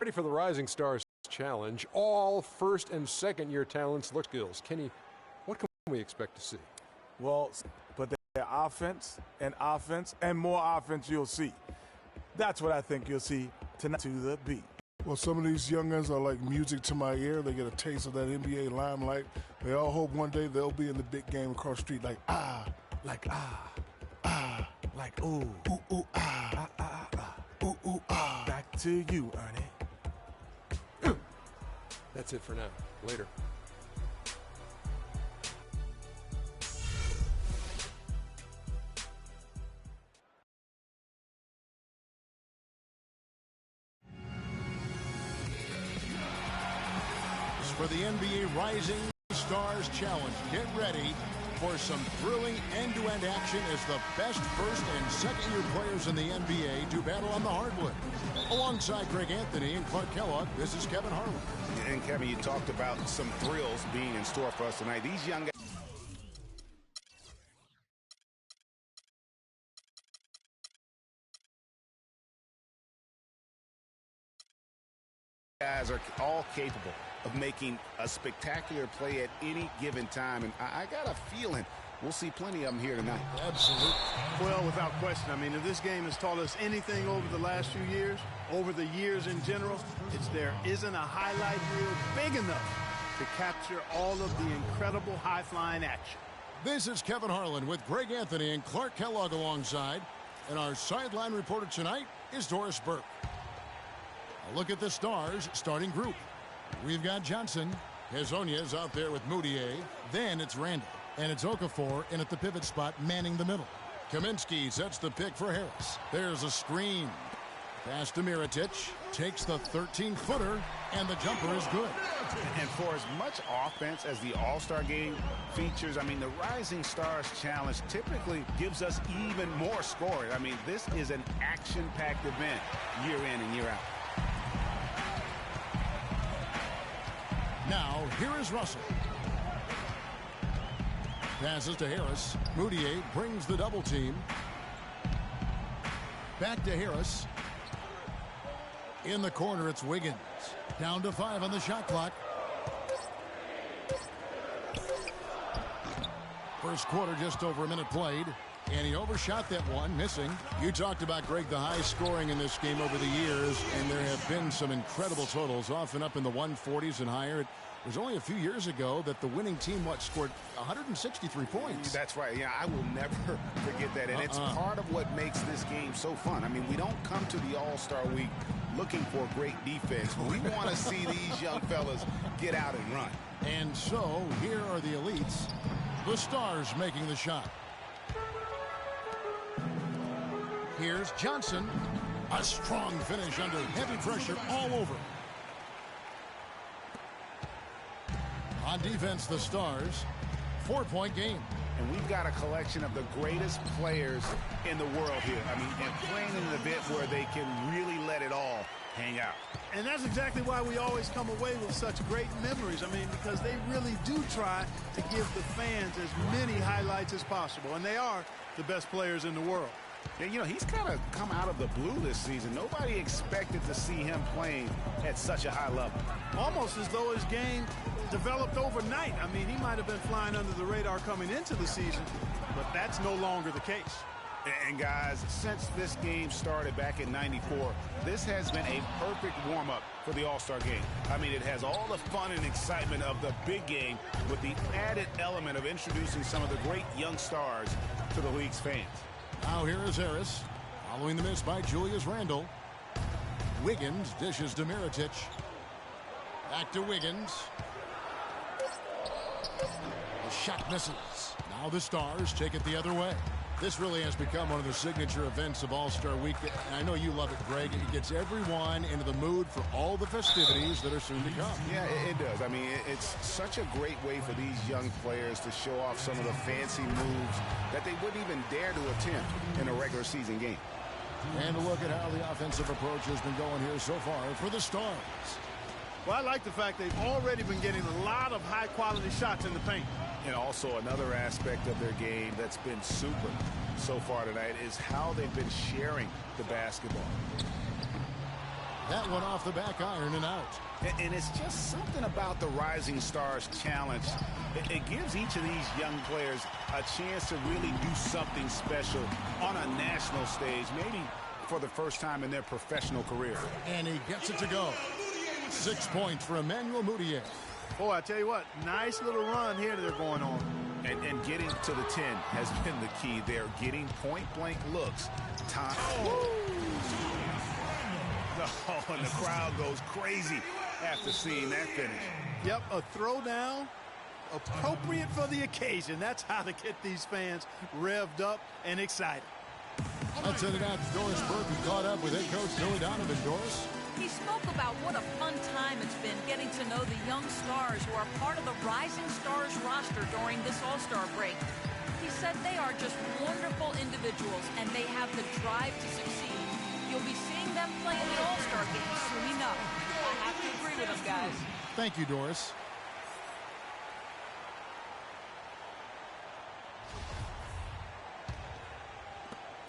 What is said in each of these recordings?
Ready for the Rising Stars Challenge. All first and second year talents look skills. Kenny, what can we expect to see? Well, but their offense and more offense you'll see. That's what I think you'll see tonight to the beat. Well, some of these young guns are like music to my ear. They get a taste of that NBA limelight. They all hope one day they'll be in the big game across the street like like ooh, ooh, ooh, ooh, ooh, Back to you, Ernie. That's it for now. Later. For the NBA Rising Stars Challenge. Get ready for some thrilling end-to-end action as the best first and second-year players in the NBA do battle on the hardwood. Alongside Greg Anthony and Clark Kellogg, this is Kevin Harlan. And Kevin, you talked about some thrills being in store for us tonight. These young guys are all capable of making a spectacular play at any given time, and I got a feeling we'll see plenty of them here tonight. Absolutely. Well, without question. I mean, if this game has taught us anything over the last few years, over the years in general, it's there isn't a highlight reel big enough to capture all of the incredible high-flying action. This is Kevin Harlan with Greg Anthony and Clark Kellogg alongside, and our sideline reporter tonight is Doris Burke. A look at the Stars starting group. We've got Johnson. Hezonya's out there with Moutier. Then it's Randall. And it's Okafor in at the pivot spot, manning the middle. Kaminsky sets the pick for Harris. There's a screen. Pass to Mirotic. Takes the 13-footer, and the jumper is good. And for as much offense as the All-Star game features, I mean, the Rising Stars Challenge typically gives us even more scoring. I mean, this is an action-packed event year in and year out. Now, here is Russell. Passes to Harris. Moutier brings the double team. Back to Harris. In the corner, it's Wiggins. Down to 5 on the shot clock. First quarter, just over a minute played. And he overshot that one, missing. You talked about, Greg, the high scoring in this game over the years, and there have been some incredible totals, often up in the 140s and higher. It was only a few years ago that the winning team, scored 163 points. That's right. Yeah, I will never forget that. And it's part of what makes this game so fun. I mean, we don't come to the All-Star Week looking for great defense. We want to see these young fellas get out and run. And so, here are the elites. The Stars making the shot. Here's Johnson. A strong finish under heavy pressure all over. On defense, the Stars. 4-point game. And we've got a collection of the greatest players in the world here. I mean, and playing in an event where they can really let it all hang out. And that's exactly why we always come away with such great memories. I mean, because they really do try to give the fans as many highlights as possible. And they are the best players in the world. And, you know, he's kind of come out of the blue this season. Nobody expected to see him playing at such a high level. Almost as though his game developed overnight. I mean, he might have been flying under the radar coming into the season, but that's no longer the case. And, guys, since this game started back in '94, this has been a perfect warm-up for the All-Star game. I mean, it has all the fun and excitement of the big game with the added element of introducing some of the great young stars to the league's fans. Now here is Harris, following the miss by Julius Randle. Wiggins dishes to Mirotic. Back to Wiggins. The shot misses. Now the Stars take it the other way. This really has become one of the signature events of All-Star Week. And I know you love it, Greg. It gets everyone into the mood for all the festivities that are soon to come. Yeah, it does. I mean, it's such a great way for these young players to show off some of the fancy moves that they wouldn't even dare to attempt in a regular season game. And a look at how the offensive approach has been going here so far for the Stars. Well, I like the fact they've already been getting a lot of high-quality shots in the paint. And also another aspect of their game that's been super so far tonight is how they've been sharing the basketball. That one off the back iron and out. And it's just something about the Rising Stars Challenge. It gives each of these young players a chance to really do something special on a national stage, maybe for the first time in their professional career. And he gets it to go. 6 points for Emmanuel Mudiay. Boy, I tell you what, nice little run here that they're going on. And getting to the 10 has been the key. They're getting point-blank looks. Time. Oh, and the crowd goes crazy after seeing that finish. Yep, a throwdown appropriate for the occasion. That's how to get these fans revved up and excited. Let's send it out to Doris Burke, who caught up with head coach Billy Donovan. Doris? He spoke about what a fun time it's been getting to know the young stars who are part of the Rising Stars roster during this All-Star break. He said they are just wonderful individuals and they have the drive to succeed. You'll be seeing them play in the All-Star game soon enough. I have to agree with them, guys. Thank you, Doris.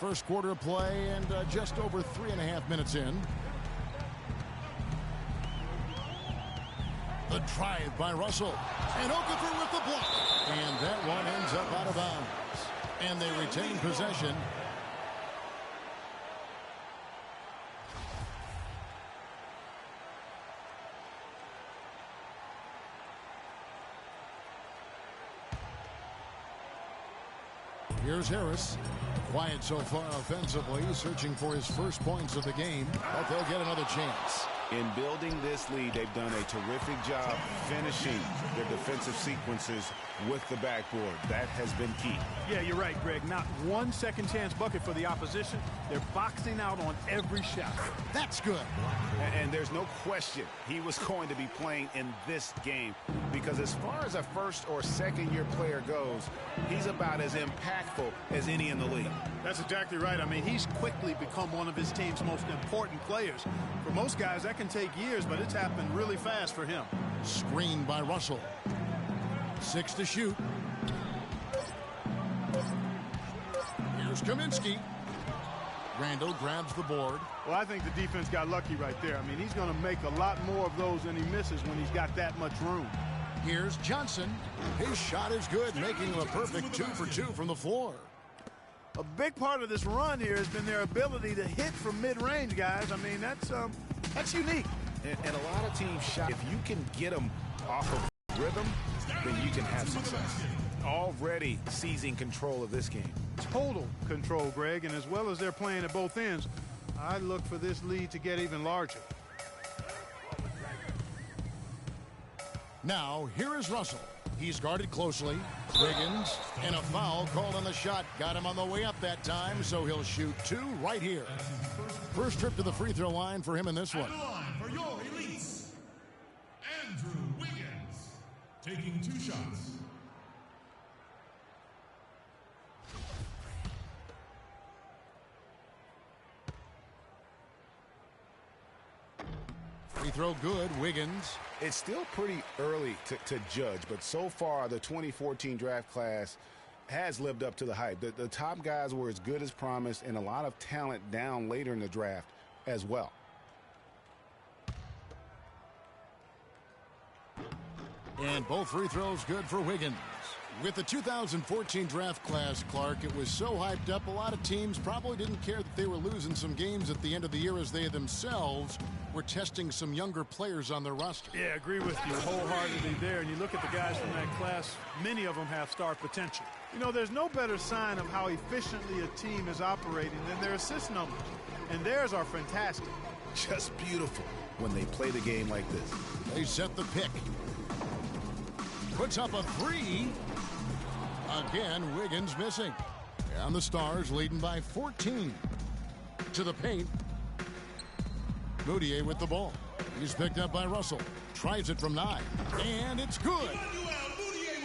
First quarter of play and just over 3.5 minutes in. The drive by Russell. And Okafor with the block. And that one ends up out of bounds. And they retain possession. Here's Harris. Quiet so far offensively, searching for his first points of the game, but they'll get another chance. In building this lead, they've done a terrific job finishing their defensive sequences with the backboard. That has been key. Yeah, you're right, Greg. Not one second chance bucket for the opposition. They're boxing out on every shot. That's good. And there's no question he was going to be playing in this game, because as far as a first or second year player goes, he's about as impactful as any in the league. That's exactly right. I mean, he's quickly become one of his team's most important players. For most guys, that can take years, but it's happened really fast for him. Screened by Russell. 6 to shoot. Here's Kaminsky. Randall grabs the board. Well, I think the defense got lucky right there. I mean, he's going to make a lot more of those than he misses when he's got that much room. Here's Johnson. His shot is good, making him a perfect 2 for 2 from the floor. A big part of this run here has been their ability to hit from mid-range, guys. I mean, that's unique. And a lot of teams shot. If you can get them off of rhythm, then you can have success. Already seizing control of this game. Total control, Greg, and as well as they're playing at both ends, I look for this lead to get even larger. Now, here is Russell. He's guarded closely. Wiggins, and a foul called on the shot. Got him on the way up that time, so he'll shoot 2 right here. First trip to the free throw line for him in this one. At the line for your elites, Andrew Wiggins, taking 2 shots. Free throw good, Wiggins. It's still pretty early to judge, but so far the 2014 draft class has lived up to the hype. The top guys were as good as promised, and a lot of talent down later in the draft as well. And both free throws good for Wiggins. With the 2014 draft class, Clark, it was so hyped up, a lot of teams probably didn't care that they were losing some games at the end of the year, as they themselves were testing some younger players on their roster. Yeah, agree with you wholeheartedly there. And you look at the guys from that class, many of them have star potential. You know, there's no better sign of how efficiently a team is operating than their assist numbers. And theirs are fantastic. Just beautiful when they play the game like this. They set the pick. Puts up a 3. Again, Wiggins missing. And the Stars leading by 14. To the paint. Mudiay with the ball. He's picked up by Russell. Tries it from 9. And it's good.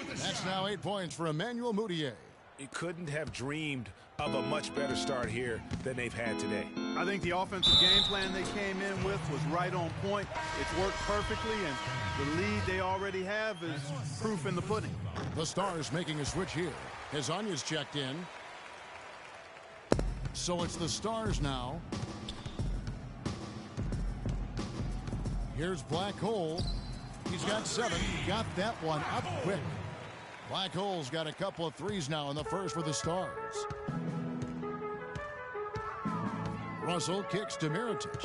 That's now 8 points for Emmanuel Mudiay. He couldn't have dreamed of a much better start here than they've had today. I think the offensive game plan they came in with was right on point. It's worked perfectly, and the lead they already have is proof in the pudding. The Stars making a switch here. As Anya's checked in. So it's the Stars now. Here's Black Hole. He's got 7. Got that one up quick. Black Hole's got a couple of threes now in the first for the Stars. Russell kicks to Mirotic.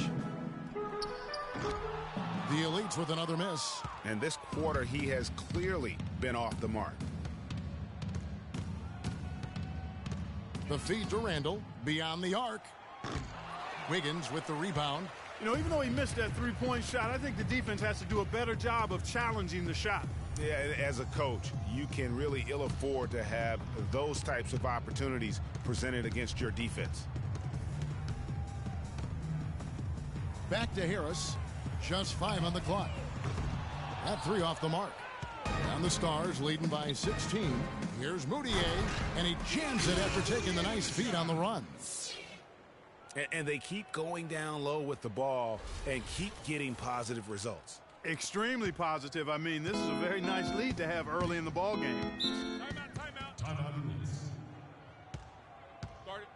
The Elites with another miss. And this quarter, he has clearly been off the mark. The feed to Randall. Beyond the arc. Wiggins with the rebound. You know, even though he missed that three-point shot, I think the defense has to do a better job of challenging the shot. Yeah, as a coach, you can really ill afford to have those types of opportunities presented against your defense. Back to Harris. Just 5 on the clock. That 3 off the mark. And the Stars leading by 16. Here's Moutier, and he jams it after taking the nice feed on the run. And they keep going down low with the ball and keep getting positive results. Extremely positive. I mean, this is a very nice lead to have early in the ball game. Timeout. Timeout release. Start it.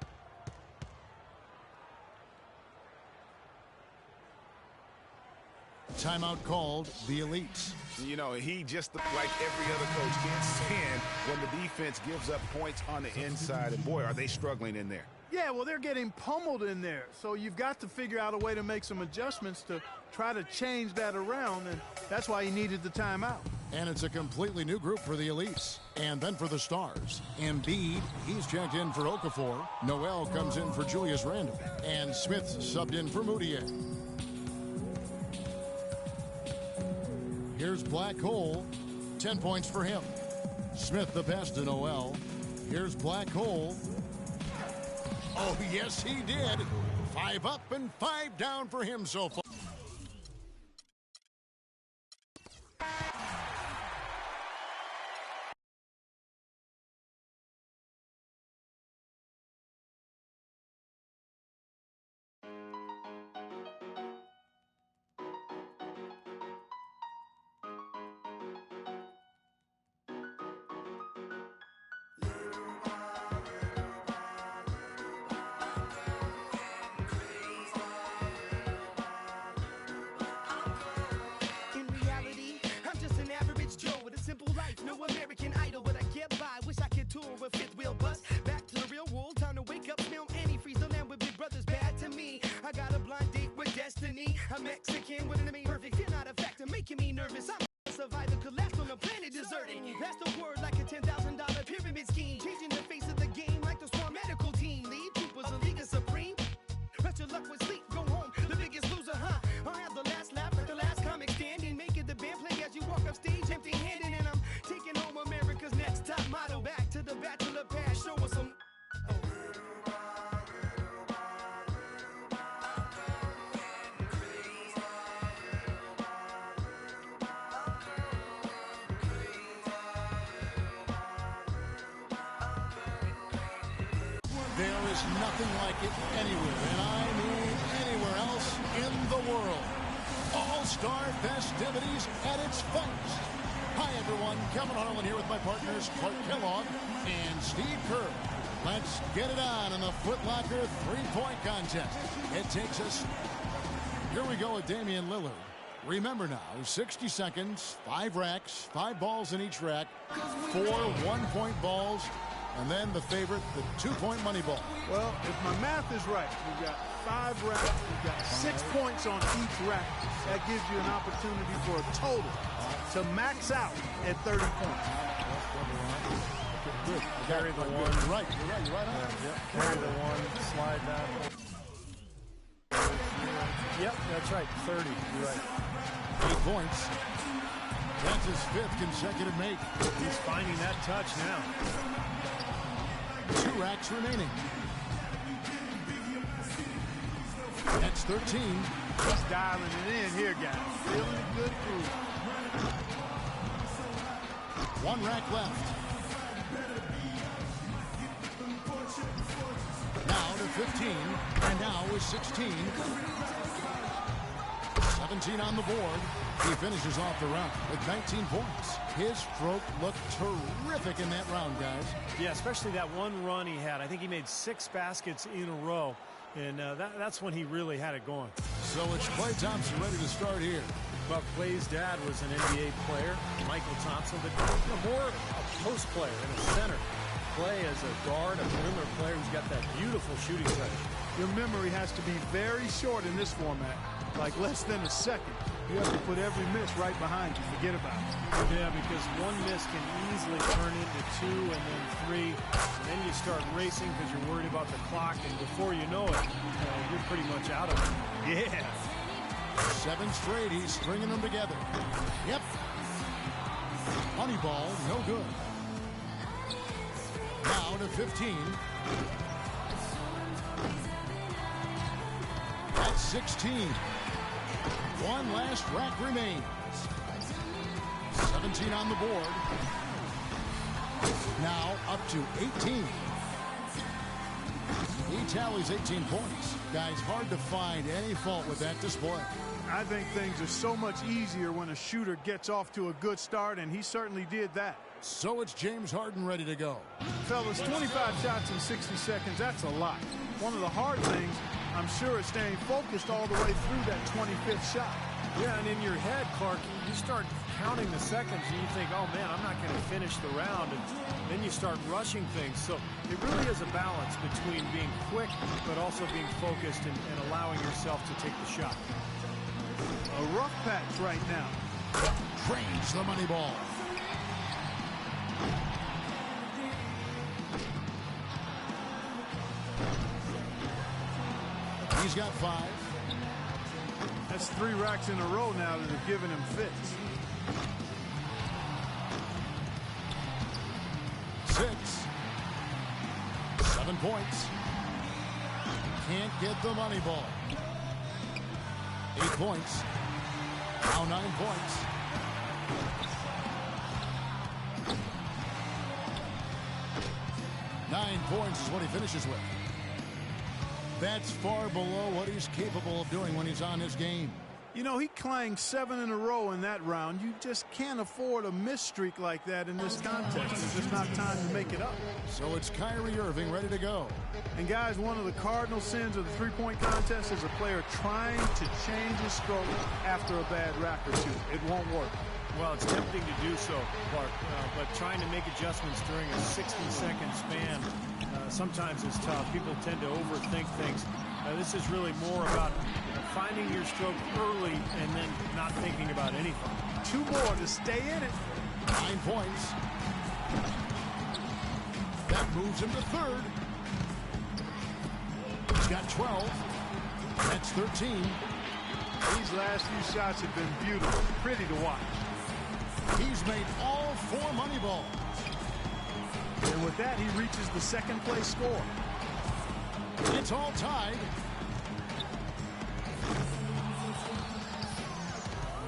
Timeout called. The Elites. You know, he just like every other coach can't stand when the defense gives up points on the inside. And boy, are they struggling in there. Yeah, well, they're getting pummeled in there. So you've got to figure out a way to make some adjustments to try to change that around, and that's why he needed the timeout. And it's a completely new group for the Elites. And then for the Stars. Embiid, he's checked in for Okafor. Noel comes in for Julius Randle. And Smith subbed in for Moutier. Here's Black Hole. 10 points for him. Smith the pass to Noel. Here's Black Hole. Oh, yes, he did. 5 up and 5 down for him so far. There is nothing like it anywhere, and I mean anywhere else in the world. All-Star festivities at its finest. Hi, everyone. Kevin Harlan here with my partners, Clark Kellogg and Steve Kerr. Let's get it on in the Foot Locker three-point contest. It takes us... Here we go with Damian Lillard. Remember now, 60 seconds, 5 racks, 5 balls in each rack, 4 one-point balls, and then the favorite, the 2-point money ball. Well, if my math is right, we've got 5 racks, we've got 6 points on each rack. That gives you an opportunity for a total to max out at 30 points. Good. Carry the one. Right. You're right. You're right on. Yeah. Carry the one. Slide down. Yep, that's right. 30. You're right. 8 points. That's his 5th consecutive make. He's finding that touch now. 2 racks remaining. That's 13. He's dialing it in here, guys. Feeling a good groove. 1 rack left. Now to 15, and now is 16. 17 on the board. He finishes off the round with 19 points. His stroke looked terrific in that round, guys. Yeah, especially that one run he had. I think he made 6 baskets in a row, and that's when he really had it going. So it's Klay Thompson ready to start here. Well, Clay's dad was an NBA player, Michael Thompson, but more a post player and a center. Clay as a guard, a perimeter player who's got that beautiful shooting touch. Your memory has to be very short in this format, like less than a second. You have to put every miss right behind you. Forget about it. Yeah, because one miss can easily turn into 2 and then 3. And then you start racing because you're worried about the clock, and before you know it, you're pretty much out of it. Yeah. 7 straight, he's stringing them together. Yep. Money ball, no good. Now to 15. That's 16. One last rack remains. 17 on the board. Now up to 18. He tallies 18 points. Guys, hard to find any fault with that display. I think things are so much easier when a shooter gets off to a good start, and he certainly did that. So it's James Harden ready to go. Fellas, 25 shots in 60 seconds, that's a lot. One of the hard things, I'm sure, is staying focused all the way through that 25th shot. Yeah, and in your head, Clark, you start counting the seconds and you think, oh man, I'm not going to finish the round, and then you start rushing things. So it really is a balance between being quick but also being focused and allowing yourself to take the shot. A rough patch right now. Trains the money ball. He's got 5. That's 3 racks in a row now that have given him fits. 6. 7 points. Can't get the money ball. 8 points. Now 9 points. 9 points is what he finishes with. That's far below what he's capable of doing when he's on his game. You know, he clanged 7 in a row in that round. You just can't afford a miss streak like that in this contest. There's just not time to make it up. So it's Kyrie Irving ready to go. And guys, one of the cardinal sins of the three-point contest is a player trying to change his stroke after a bad rack or two. It won't work. Well, it's tempting to do so, Clark, but trying to make adjustments during a 60-second span sometimes is tough. People tend to overthink things. This is really more about finding your stroke early and then not thinking about anything. 2 more to stay in it. 9 points. That moves him to 3rd. He's got 12. That's 13. These last few shots have been beautiful, pretty to watch. He's made all 4 money balls. And with that, he reaches the 2nd place score. It's all tied.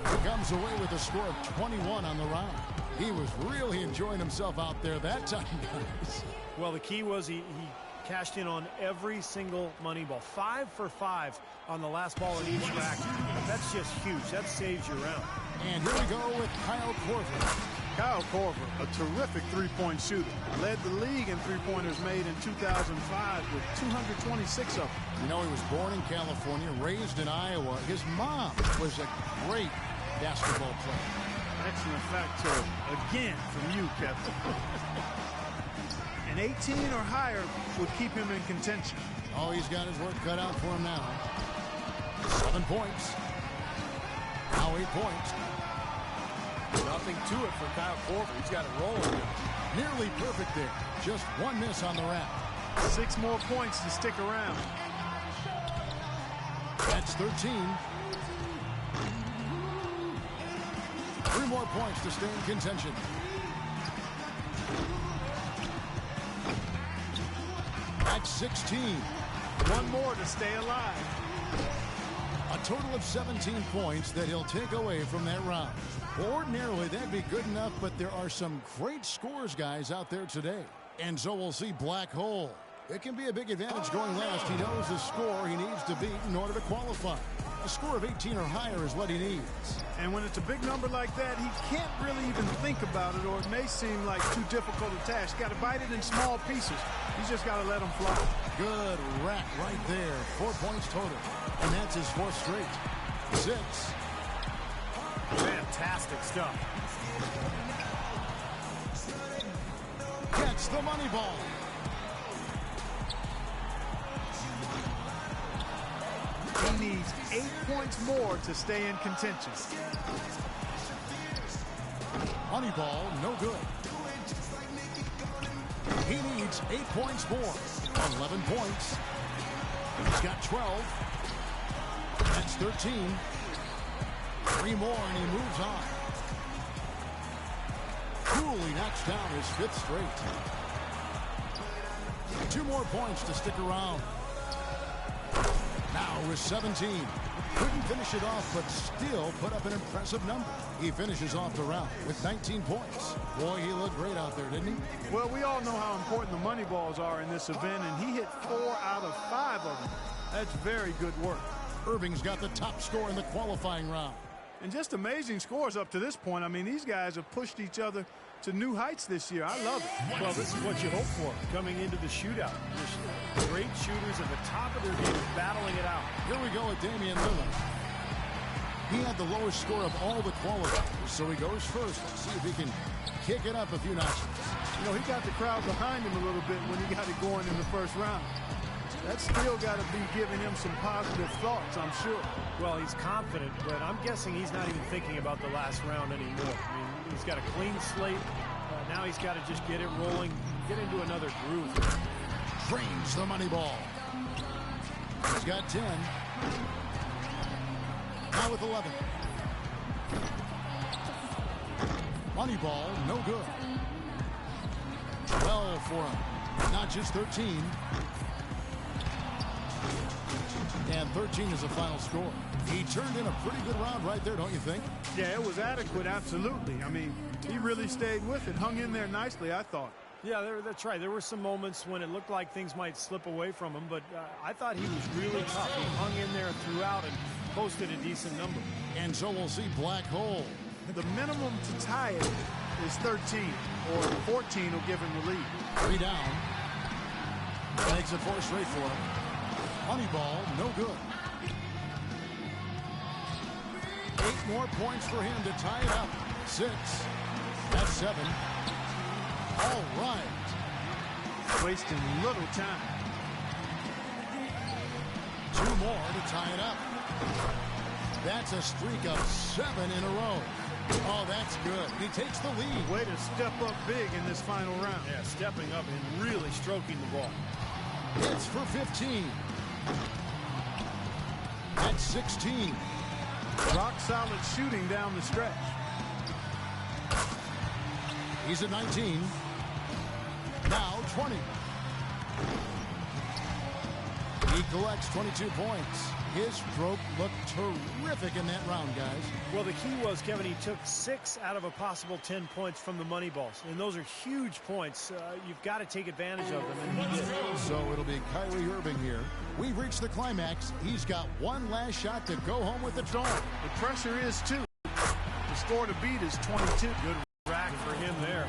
He comes away with a score of 21 on the round. He was really enjoying himself out there that time, guys. Well, the key was he cashed in on every single money ball. 5 for 5 on the last ball in each rack. That's just huge. That saves your round. And here we go with Kyle Korver. Kyle Korver, a terrific three-point shooter. Led the league in three-pointers made in 2005 with 226 of them. You know, he was born in California, raised in Iowa. His mom was a great basketball player. Excellent factor again from you, Kevin. An 18 or higher would keep him in contention. Oh, he's got his work cut out for him now. 7 points. Now 8 points. Nothing to it for Kyle Korver. He's got it rolling. Nearly perfect there. Just 1 miss on the rack. 6 more points to stick around. That's 13. 3 more points to stay in contention. That's 16. 1 more to stay alive. A total of 17 points that he'll take away from that round. Ordinarily, that'd be good enough, but there are some great scores, guys, out there today. And so we'll see Black Hole. It can be a big advantage going last. He knows the score he needs to beat in order to qualify. A score of 18 or higher is what he needs. And when it's a big number like that, he can't really even think about it, or it may seem like too difficult a task. Got to bite it in small pieces. He's just got to let them fly. Good rack right there. 4 points total. And that's his fourth straight. 6. Fantastic stuff. Gets the money ball. He needs 8 points more to stay in contention. Money ball, no good. He needs 8 points more. 11 points. He's got 12. That's 13. 3 more and he moves on. Coolly knocks down his 5th straight. 2 more points to stick around. Now with 17. Couldn't finish it off, but still put up an impressive number. He finishes off the round with 19 points. Boy, he looked great out there, didn't he? Well, we all know how important the money balls are in this event, and he hit 4 out of 5 of them. That's very good work. Irving's got the top score in the qualifying round. And just amazing scores up to this point. I mean, these guys have pushed each other to new heights this year. I love it. Well, this is what you hope for coming into the shootout. There's great shooters at the top of their game battling it out. Here we go with Damian Lillard. He had the lowest score of all the qualifiers, so he goes first to see if he can kick it up a few notches. You know, he got the crowd behind him a little bit when he got it going in the first round. That's still got to be giving him some positive thoughts, I'm sure. Well, he's confident, but I'm guessing he's not even thinking about the last round anymore. I mean, he's got a clean slate. Now he's got to just get it rolling, get into another groove. Drains the money ball. He's got 10. Now with 11. Money ball, no good. 12 for him. Not just 13. And 13 is the final score. He turned in a pretty good round right there, don't you think? Yeah, it was adequate, absolutely. I mean, he really stayed with it, hung in there nicely, I thought. Yeah, that's right. There were some moments when it looked like things might slip away from him, but I thought he was really tough. He hung in there throughout and posted a decent number. And so we'll see black hole. The minimum to tie it is 13, or 14 will give him the lead. 3 down. Makes it 4 straight for him. Money ball, no good. 8 more points for him to tie it up. 6. That's 7. All right. Wasting little time. 2 more to tie it up. That's a streak of 7 in a row. Oh, that's good. He takes the lead. Way to step up big in this final round. Yeah, stepping up and really stroking the ball. Hits for 15. That's 16. Rock solid shooting down the stretch. He's at 19. Now 20. He collects 22 points. His stroke looked terrific in that round, guys. Well, the key was, Kevin, he took 6 out of a possible 10 points from the money balls. And those are huge points. You've got to take advantage of them, and he did. So it'll be Kyrie Irving here. We've reached the climax. He's got one last shot to go home with the dome. The pressure is 2. The score to beat is 22. Good rack for him there.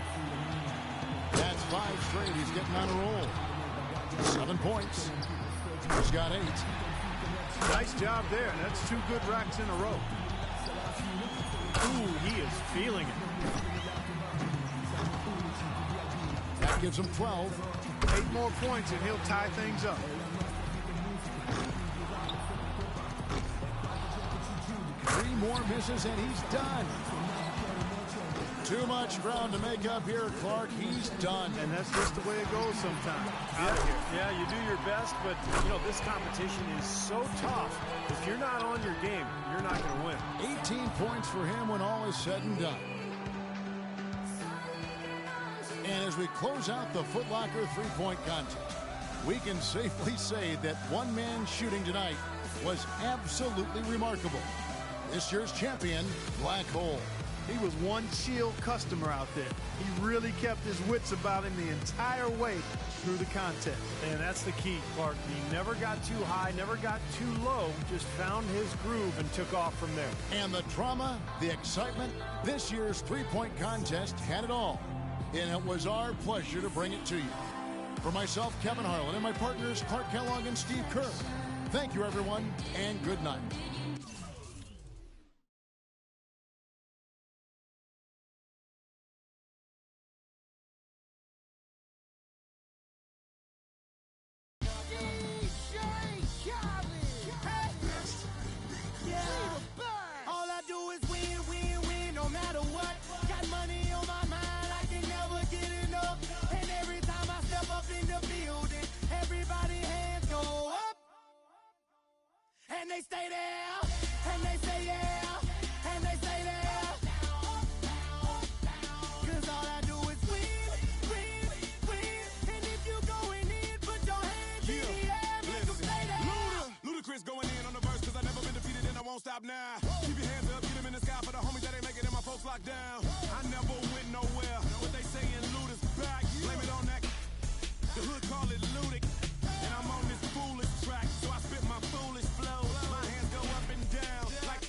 That's 5 straight. He's getting on a roll. 7 points. He's got 8. Nice job there. That's 2 good racks in a row. Ooh, he is feeling it. That gives him 12. 8 more points and he'll tie things up. 3 more misses and he's done. Too much ground to make up here, Clark. He's done. And that's just the way it goes sometimes. Yeah, you do your best, but, you know, this competition is so tough. If you're not on your game, you're not going to win. 18 points for him when all is said and done. And as we close out the Foot Locker three-point contest, we can safely say that one man shooting tonight was absolutely remarkable. This year's champion, Black Hole. He was one chill customer out there. He really kept his wits about him the entire way through the contest. And that's the key, Clark. He never got too high, never got too low, just found his groove and took off from there. And the drama, the excitement, this year's three-point contest had it all. And it was our pleasure to bring it to you. For myself, Kevin Harlan, and my partners, Clark Kellogg and Steve Kerr, thank you, everyone, and good night. And they stay there, and they say yeah, and they say there. Cause all I do is win. And if you going in, put your hands in the air, make them stay there. Ludacris going in on the verse, cause I never been defeated and I won't stop now. Keep your hands up, get them in the sky for the homies that ain't making it, my folks locked down. I never went nowhere, what they saying, Luda's back. Blame it on that, the hood call it ludic. And I'm on this foolish track, so I spit my foolish flow. My hands go up and down, like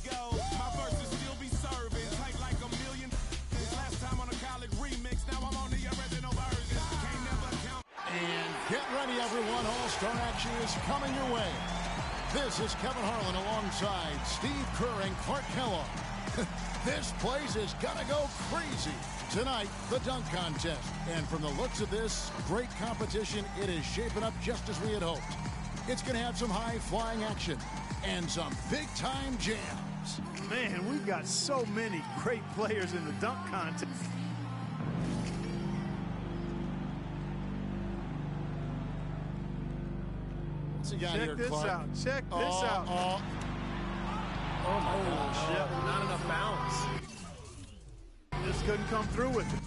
go. My verses still be serving, tight like a million. This last time on a college remix, now I'm on the original version. Can't never count. And get ready, everyone. All-Star action is coming your way. This is Kevin Harlan alongside Steve Kerr and Clark Kellogg. This place is gonna go crazy. Tonight, the dunk contest. And from the looks of this great competition, it is shaping up just as we had hoped. It's gonna have some high-flying action and some big-time jams. Man, we've got so many great players in the dunk contest. What's he got Check here, this Clark? out. Check this out. Oh, my gosh. Yeah, not enough balance. Just couldn't come through with it.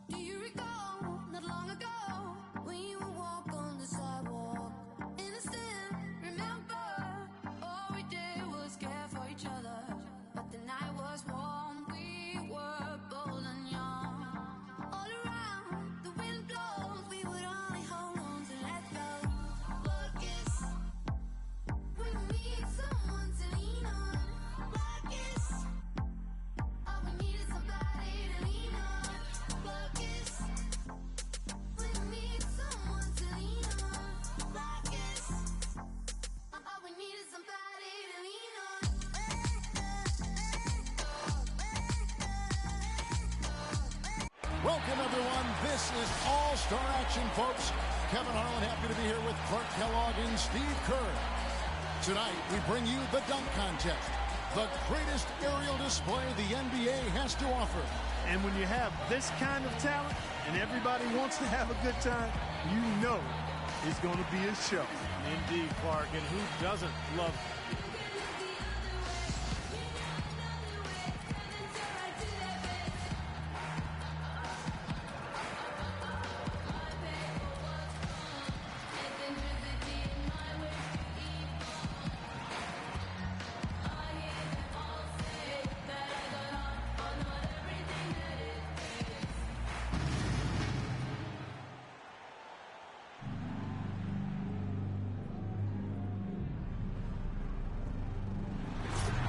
Do you recall not long ago when you would walk on the sidewalk? Innocent, remember, all we did was care for each other. But the night was warm, we were bold and young. All around, the wind blows, we would only hold on to let go. But guess we need someone to lean on. But guess all we need is somebody to lean on. But guess we need someone to lean on. But guess all we need is somebody to lean on. Welcome, everyone. This is All-Star action, folks. Kevin Harlan, happy to be here with Clark Kellogg and Steve Kerr. Tonight, we bring you the dunk contest, the greatest aerial display the NBA has to offer. And when you have this kind of talent and everybody wants to have a good time, you know it's going to be a show. Indeed, Clark, and who doesn't love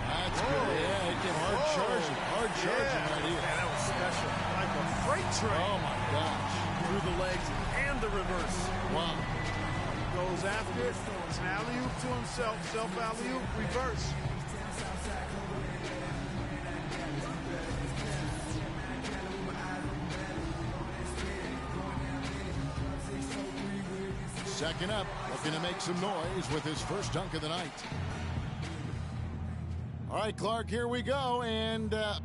That's good. Yeah, it came hard charging. Hard charging right here. Man, that was special. Like a freight train. Oh, my gosh. Through the legs and the reverse. Wow. Goes after it. It's an alley-oop to himself. Self-alley-oop, reverse. Second up, looking to make some noise with his first dunk of the night. All right, Clark, here we go, and... Oh,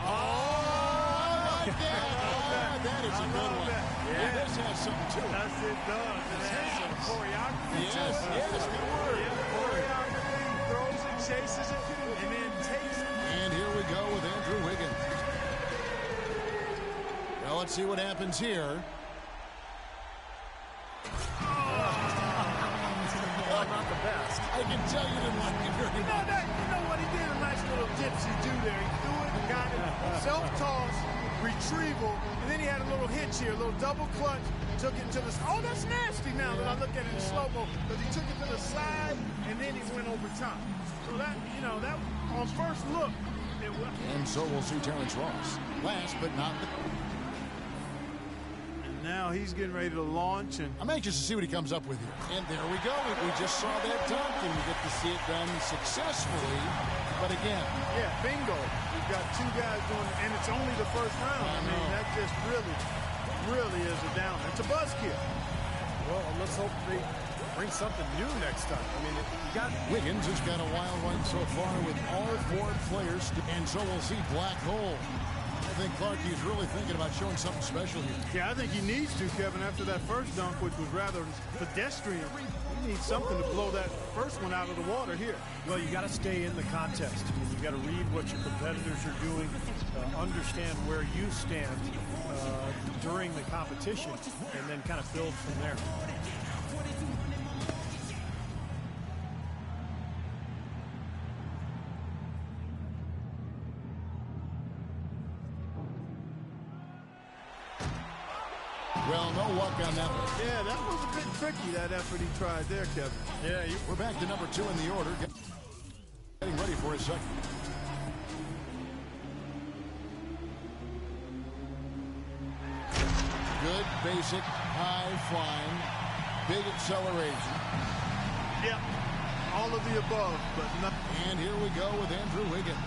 I like that. That is a good one. Yeah. This has something to it. Yes, it does. It has some choreography. Yes, good word. Yeah, choreography. Throws chases it, and then takes it. And here we go with Andrew Wiggins. Well, let's see what happens here. Well, not the best. I can tell you didn't like it very much. You know what he did? A nice little gypsy do there. He threw it, got it, self-toss, retrieval, and then he had a little hitch here, a little double clutch, took it to the... Oh, that's nasty now that I look at it in slow-mo, because he took it to the side, and then he went over top. So that, you know, that on first look, it was... And so we'll see Terrence Ross. Last but not the... Now he's getting ready to launch, and I'm anxious to see what he comes up with here. And there we go. We just saw that dunk, and we get to see it done successfully. But again, yeah, bingo. We've got two guys doing it, and it's only the first round. I mean, that just really is a downer. It's a buzzkill. Well, let's hope they bring something new next time. I mean, you got Wiggins has got a wild one so far with all four players, and so we'll see Black Hole. I think Clark, he's really thinking about showing something special here. Yeah, I think he needs to, Kevin, after that first dunk, which was rather pedestrian. He needs something to blow that first one out of the water here. Well, you got to stay in the contest. I mean, you got to read what your competitors are doing, understand where you stand during the competition, and then kind of build from there. Well, no luck on that one. Yeah, that was a bit tricky, that effort he tried there, Kevin. Yeah, we're back to number 2 in the order. Getting ready for his second. Good, basic, high-flying, big acceleration. Yep, all of the above, but nothing. And here we go with Andrew Wiggins.